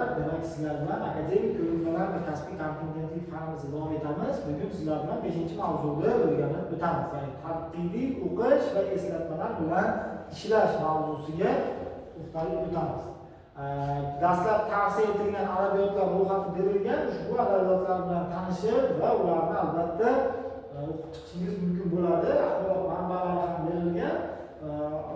Demek sizler bilan akademik ko'nikmalar va kasbiy kompetentlik fanimizni davom etamiz. Bugun sizlar bilan 5-mavzuni o'rganib o'tamiz. Ya'ni tanqidiy o'qish va eslatmalar bilan ishlash mavzusiga to'xtalib o'tamiz. Dastlab tavsiya etilgan adabiyotlar ro'yxati berilgan. Ushbu adabiyotlar bilan tanishib va ularni albatta o'qib chiqishingiz mumkin bo'ladi. Axborot manbalari ham berilgan.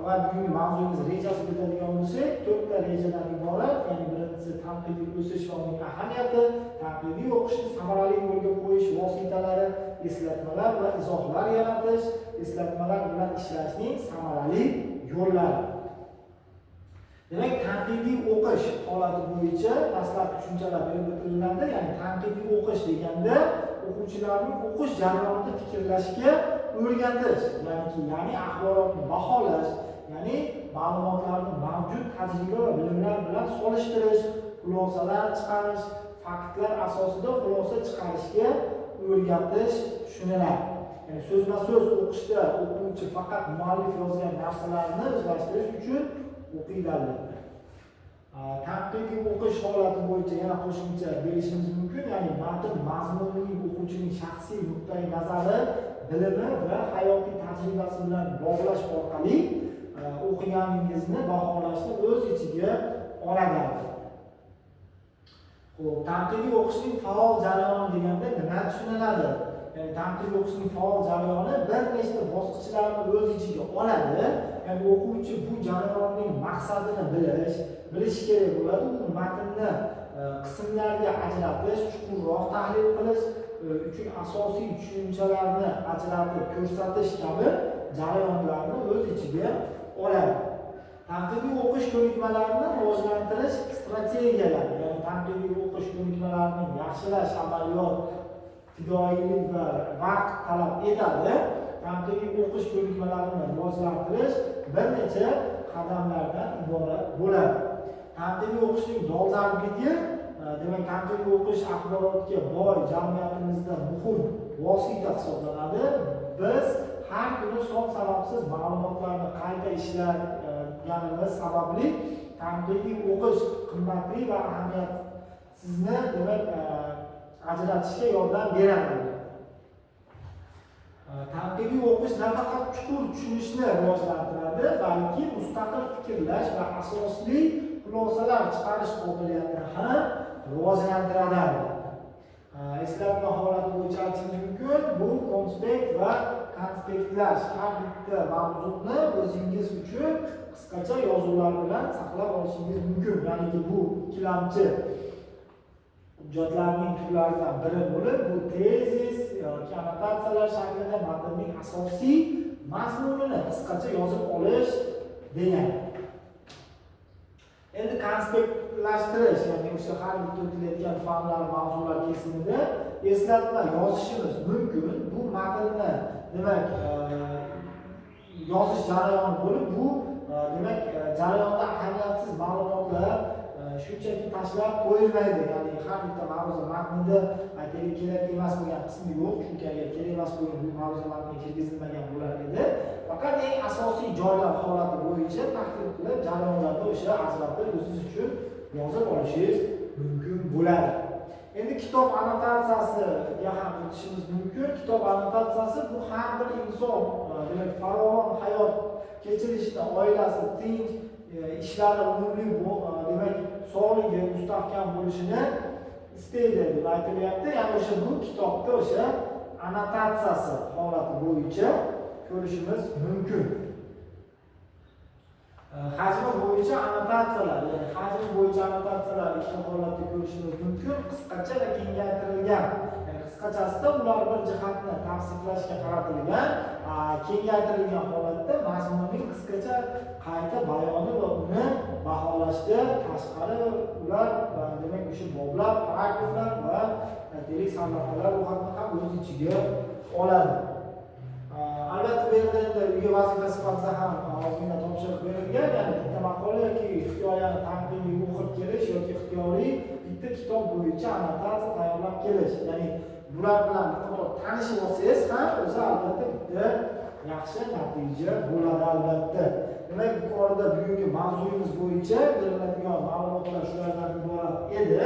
Va bugungi mavzumiz rejasiga o'tadigan bo'lsak, 4 ta rejadan iborat. Ya'ni birinchisi tanqidiy o'sish va uning ahamiyati, tanqidiy o'qishni samarali yo'lga qo'yish vositalari, eslatmalar va izohlar yaratish, eslatmalar bilan ishlashning samarali yo'llari. Demak, tanqidiy o'qish holati bo'yicha dastlabki tushunchalar berib o'tilganda, ya'ni tanqidiy o'qish deganda o'quvchilarning o'qish jarayonida fikrlashga o'rgatish, ya'ni axborotni baholash, ya'ni ma'lumotlarni mavjud tajriba va bilimlar bilan solishtirish, xulosalar chiqarish, faktlar asosida xulosa chiqarishga o'rgatish tushuniladi. Ya'ni so'zma-so'z o'qishda o'quvchi faqat muallif yozgan narsalarni o'zlashtirish uchun o'qiydi albatta. Tanqidiy o'qish holati bo'yicha yana qo'shimcha berishimiz mumkin, ya'ni matn mazmunining o'quvchining shaxsiy nuqtai nazari, bilimi va hayotiy tajribasi bilan bog'lash orqali o'qiganingizni baholashni o'z ichiga oladi. Xo'p, tanqidiy o'qishning faol jarayoni deganda nima tushuniladi? Ya'ni tanqidiy o'qishning faol jarayoni bir nechta bosqichlarni o'z ichiga oladi. Ya'ni o'quvchi bu jarayonning maqsadini bilish kerak bo'ladi. U matnni qismlarga ajratish, chuqurroq tahlil qilish uchun asosiy tushunchalarni ajratib ko'rsatish kabi jarayonlarni o'z ichiga oladi. Tanqidiy o'qish ko'nikmalarini rivojlantirish strategiyalari, ya'ni tanqidiy o'qish ko'nikmalarining yaxshilash amaliyot fidoyilik va vaqt talab etadi. Tanqidiy o'qish ko'nikmalarini rivojlantirish bir necha qadamlardan iborat bo'ladi. Tanqidiy o'qishning dolzarbligi, demak, tanqidiy o'qish axborotga boy jamiyatimizda muhim vosita hisoblanadi. Biz har kuni son-sababsiz ma'lumotlarni qayta ishlaganimiz sababli tanqidiy o'qish qimmatli va ahamiyatsizni ajratishga yordam beradi. Tanqidiy o'qish nafaqat chuqur tushunishni rivojlantiradi, balki mustaqil fikrlash va asosli xulosalar chiqarish qobiliyatini ham rivojlantiradi. Eslatma holati bo'yicha aytishimiz mumkin, bu konspekt va konspektlash. Har bitta mavzuni o'zingiz uchun qisqacha yozuvlar bilan saqlab olishingiz mumkin. Ya'ni bu ikkilamchi hujjatlarning turlaridan biri bo'lib, bu tezis yoki annotatsiyalar shaklida matnning asosiy mazmunini qisqacha yozib olish degani. Endi konspektlashtirish, ya'ni o'sha har bitta o'tilayotgan fanlar, mavzular kesimida eslatma yozishimiz mumkin. Bu matnni yozish jarayoni bo'lib, bu jarayonda ahamiyatsiz ma'lumotlar shunchaki tashlab qo'yilmaydi. Ya'ni har bitta mavzu matnida aytaylik kerak emas bo'lgan qismi yo'q, chunki agar kerak emas bo'lgan bu mavzu matnga kirgizilmagan bo'lar edi. Faqat eng asosiy joylar holati bo'yicha tahlil qilib, jarayonlarda o'sha ajratib o'zingiz uchun yozib olishingiz mumkin bo'ladi. Endi kitob annotatsiyasiga ham o'tishimiz mumkin. Kitob annotatsiyasi bu har bir inson farovon hayot kechirishda, oilasi tinch, ishlari unumli, sog'ligi mustahkam bo'lishini istaydi deb aytilyapti. Ya'ni o'sha bu kitobda o'sha annotatsiyasi holati bo'yicha ko'rishimiz mumkin. Hajmi bo'yicha annotatsiyalar, ya'ni hajmi bo'yicha annotatsiyalar ikki holatda ko'rishimiz mumkin. Qisqacha va kengaytirilgan. Ya'ni qisqachasida ular bir jihatni tavsiflashga qaratilgan, kengaytirilgan holatda mazmunning qisqacha qayta bayoni va uni baholashda tashqari ular o'sha boblar, paragraflar va aytaylik sarlavhalar ro'yxatini ham o'z ichiga oladi. Albatta bu yerda endi uyga vazifa sifatida ham ozgina topshiriq berilgan, ya'ni bitta maqola yoki hikoyani tanqidiy o'qib kelish yoki ixtiyoriy bitta kitob bo'yicha annotatsiya tayyorlab kelish. Ya'ni bular bilan tanishib olsangiz ham o'zi albatta bitta yaxshi natija bo'ladi albatta. demak yuqorida bugungi mavzuyimiz bo'yicha beriladigan ma'lumotlar shulardan iborat edi.